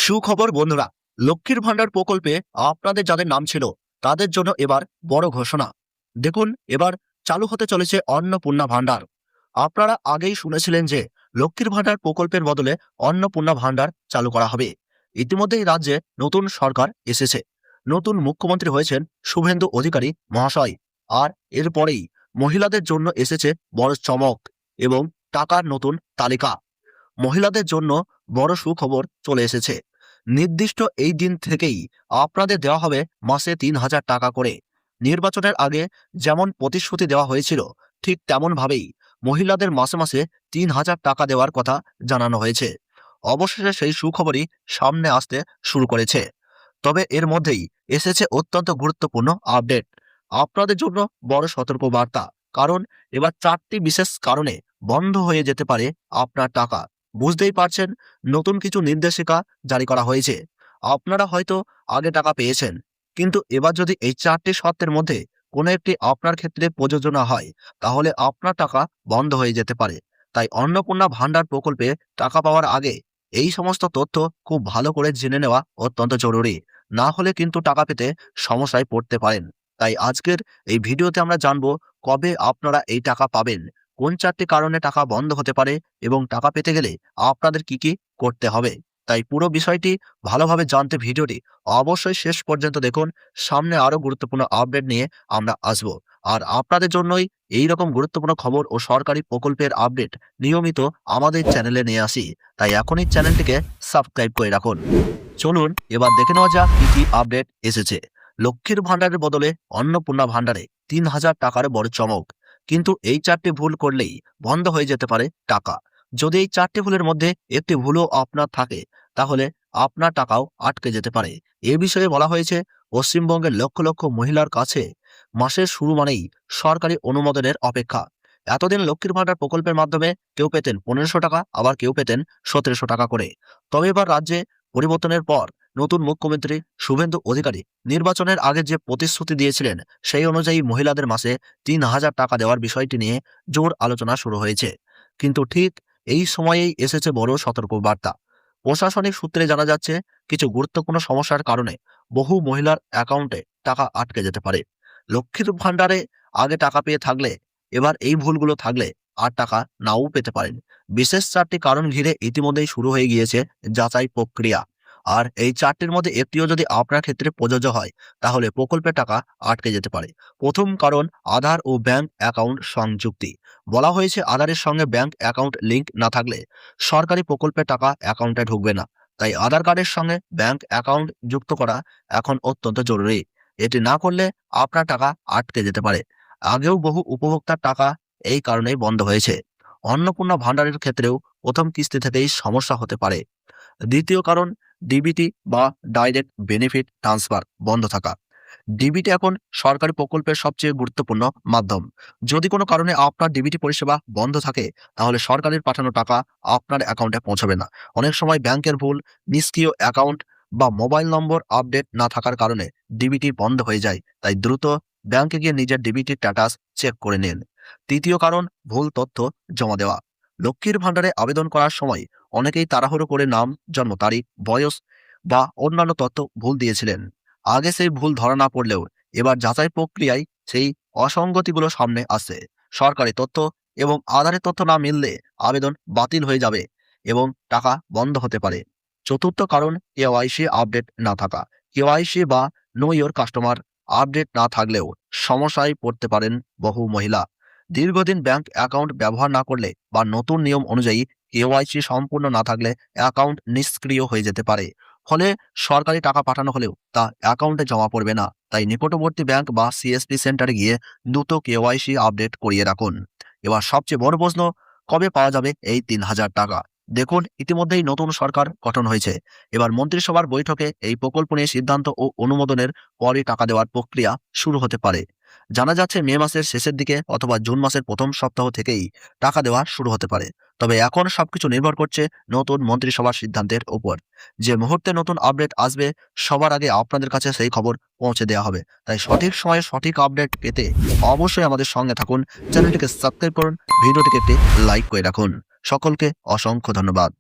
সুখবর বন্ধুরা, লক্ষ্মীর ভান্ডার প্রকল্পে আপনাদের যাদের নাম ছিল তাদের জন্য এবার বড় ঘোষণা। দেখুন, এবার চালু হতে চলেছে অন্নপূর্ণা ভান্ডার। আপনারা আগেই শুনেছিলেন যে লক্ষ্মীর ভান্ডার প্রকল্পের বদলে অন্নপূর্ণা ভান্ডার চালু করা হবে। ইতিমধ্যেই রাজ্যে নতুন সরকার এসেছে, নতুন মুখ্যমন্ত্রী হয়েছেন শুভেন্দু অধিকারী মহাশয়। আর এরপরেই মহিলাদের জন্য এসেছে বড় চমক এবং টাকার নতুন তালিকা। মহিলাদের জন্য বড় সুখবর চলে এসেছে। নির্দিষ্ট এই দিন থেকেই আপনাদের দেওয়া হবে মাসে ৩,০০০ টাকা করে। নির্বাচনের আগে যেমন প্রতিশ্রুতি দেওয়া হয়েছিল, ঠিক তেমন ভাবেই মহিলাদের মাসে মাসে ৩,০০০ টাকা দেওয়ার কথা জানানো হয়েছে। অবশেষে সেই সুখবরই সামনে আসতে শুরু করেছে। তবে এর মধ্যেই এসেছে অত্যন্ত গুরুত্বপূর্ণ আপডেট। আপনাদের জন্য বড় সতর্ক বার্তা, কারণ এবার ৪টি বিশেষ কারণে বন্ধ হয়ে যেতে পারে আপনার টাকা। বুঝতেই পারছেন, নতুন কিছু নির্দেশিকা জারি করা হয়েছে। আপনারা হয়তো আগে টাকা পেয়েছেন, কিন্তু এবার যদি এই ৪টি শর্তের মধ্যে কোনো একটি আপনার ক্ষেত্রে প্রযোজ্য না হয়, তাহলে আপনার টাকা বন্ধ হয়ে যেতে পারে। তাই অন্নপূর্ণা ভান্ডার প্রকল্পে টাকা পাওয়ার আগে এই সমস্ত তথ্য খুব ভালো করে জেনে নেওয়া অত্যন্ত জরুরি। না হলে কিন্তু টাকা পেতে সমস্যায় পড়তে পারেন। তাই আজকের এই ভিডিওতে আমরা জানবো কবে আপনারা এই টাকা পাবেন, কোন ৪টি কারণে টাকা বন্ধ হতে পারে এবং টাকা পেতে গেলে আপনাদের কি কি করতে হবে। তাই পুরো বিষয়টি ভালোভাবে জানতে ভিডিওটি অবশ্যই শেষ পর্যন্ত দেখুন। সামনে আরো গুরুত্বপূর্ণ আপডেট নিয়ে আমরা আসব। আর আপনাদের জন্যই এই রকম গুরুত্বপূর্ণ খবর ও সরকারি প্রকল্পের আপডেট নিয়মিত আমাদের চ্যানেলে নিয়ে আসি। তাই এখনই চ্যানেলটিকে সাবস্ক্রাইব করে রাখুন। চলুন এবার দেখে নেওয়া যাক কি কি আপডেট এসেছে। লক্ষ্মীর ভান্ডারের বদলে অন্নপূর্ণা ভান্ডারে ৩,০০০ টাকার বড় চমক। কিন্তু এই ৪টি ভুল করলেই বন্ধ হয়ে যেতে পারে টাকা। যদি এই ৪টি ভুলের মধ্যে একটি ভুলও আপনার থাকে, তাহলে আপনার টাকাও আটকে যেতে পারে। এ বিষয়ে বলা হয়েছে, পশ্চিমবঙ্গের লক্ষ লক্ষ মহিলার কাছে মাসের শুরু মানেই সরকারি অনুমোদনের অপেক্ষা। এতদিন লক্ষ্মীর ভান্ডার প্রকল্পের মাধ্যমে কেউ পেতেন ১৫০০ টাকা, আবার কেউ পেতেন ১৭০০ টাকা করে। তবে এবার রাজ্যে পরিবর্তনের পর নতুন মুখ্যমন্ত্রী শুভেন্দু অধিকারী নির্বাচনের আগে যে প্রতিশ্রুতি দিয়েছিলেন, সেই অনুযায়ী মহিলাদের মাসে ৩,০০০ টাকা দেওয়ার বিষয়টি নিয়ে জোর আলোচনা শুরু হয়েছে। কিন্তু ঠিক এই সময়েই এসেছে বড় সতর্কবার্তা। প্রশাসনিক সূত্রে জানা যাচ্ছে, কিছু গুরুত্বপূর্ণ সমস্যার কারণে বহু মহিলার অ্যাকাউন্টে টাকা আটকে যেতে পারে। লক্ষ্মীর ভান্ডারে আগে টাকা পেয়ে থাকলে এবার এই ভুলগুলো থাকলে আর টাকা নাও পেতে পারেন। বিশেষ ৪টি কারণ ঘিরে ইতিমধ্যেই শুরু হয়ে গিয়েছে যাচাই প্রক্রিয়া। আর এই ৪টির মধ্যে একটিও যদি আপনার ক্ষেত্রে প্রযোজ্য হয়, তাহলে প্রকল্পের টাকা আটকে যেতে পারে। প্রথম কারণ, আধার ও ব্যাংক অ্যাকাউন্ট সংযুক্তি। বলা হয়েছে, আধারের সঙ্গে ব্যাংক অ্যাকাউন্ট লিংক না থাকলে সরকারি প্রকল্পের টাকা অ্যাকাউন্টে ঢুকবে না। তাই আধার কার্ডের সঙ্গে ব্যাংক অ্যাকাউন্ট যুক্ত করা এখন অত্যন্ত জরুরি। এটি না করলে আপনার টাকা আটকে যেতে পারে। আগেও বহু উপভোক্তার টাকা এই কারণেই বন্ধ হয়েছে। অন্নপূর্ণা ভান্ডারের ক্ষেত্রেও প্রথম কিস্তি থেকেই সমস্যা হতে পারে। দ্বিতীয় কারণ, ডিবিটি বা ডাইরেক্ট বেনিফিট ট্রান্সফার বন্ধ থাকা। ডিবিটি এখন সরকারি প্রকল্পের সবচেয়ে গুরুত্বপূর্ণ মাধ্যম। যদি কোনো কারণে আপনার ডিবিটি পরিষেবা বন্ধ থাকে, তাহলে সরকারের পাঠানো টাকা আপনার অ্যাকাউন্টে পৌঁছাবে না। অনেক সময় ব্যাংকের ভুল, নিষ্ক্রিয় অ্যাকাউন্ট বা মোবাইল নম্বর আপডেট না থাকার কারণে ডিবিটি বন্ধ হয়ে যায়। তাই দ্রুত ব্যাংকে গিয়ে নিজের ডিবিটির স্ট্যাটাস চেক করে নিন। তৃতীয় কারণ, ভুল তথ্য জমা দেওয়া। লক্ষ্মীর ভান্ডারে আবেদন করার সময় অনেকেই তাড়াহুড়ো করে নাম, জন্ম তারিখ, বয়স বা অন্যান্য তথ্য ভুল দিয়েছিলেন। আগে সেই ভুল ধরা না পড়লেও এবার যাচাই প্রক্রিয়ায় সেই অসঙ্গতিগুলো সামনে আসছে। সরকারি তথ্য এবং আধারের তথ্য না মিললে আবেদন বাতিল হয়ে যাবে এবং টাকা বন্ধ হতে পারে। চতুর্থ কারণ, কেওয়াইসি আপডেট না থাকা। কেওয়াইসি বা নো ইওর কাস্টমার আপডেট না থাকলেও সমস্যায় পড়তে পারেন বহু মহিলা। দীর্ঘদিন ব্যাংক অ্যাকাউন্ট ব্যবহার না করলে বা নতুন নিয়ম অনুযায়ী কেওয়াইসি সম্পূর্ণ না থাকলে অ্যাকাউন্ট নিষ্ক্রিয় হয়ে যেতে পারে। ফলে সরকারি টাকা পাঠানো হলেও তা অ্যাকাউন্টে জমা পড়বে না। তাই নিকটবর্তী ব্যাংক বা সিএসপি সেন্টারে গিয়ে দ্রুত কেওয়াইসি আপডেট করিয়ে রাখুন। এবার সবচেয়ে বড় প্রশ্ন, কবে পাওয়া যাবে এই ৩,০০০ টাকা? দেখুন, ইতিমধ্যেই নতুন সরকার গঠন হয়েছে। এবার মন্ত্রিসভার বৈঠকে এই প্রকল্প নিয়ে সিদ্ধান্ত ও অনুমোদনের পরই টাকা দেওয়ার প্রক্রিয়া শুরু হতে পারে। জানা যাচ্ছে, মে মাসের শেষের দিকে অথবা জুন মাসের প্রথম সপ্তাহ থেকেই টাকা দেওয়া শুরু হতে পারে। তবে এখন সবকিছু নির্ভর করছে নতুন মন্ত্রিসভার সিদ্ধান্তের উপর। যে মুহূর্তে নতুন আপডেট আসবে, সবার আগে আপনাদের কাছে সেই খবর পৌঁছে দেওয়া হবে। তাই সঠিক সময়ে সঠিক আপডেট পেতে অবশ্যই আমাদের সঙ্গে থাকুন। চ্যানেলটিকে সাবস্ক্রাইব করুন, ভিডিওটিকে একটি লাইক করে রাখুন। সকলকে অসংখ্য ধন্যবাদ।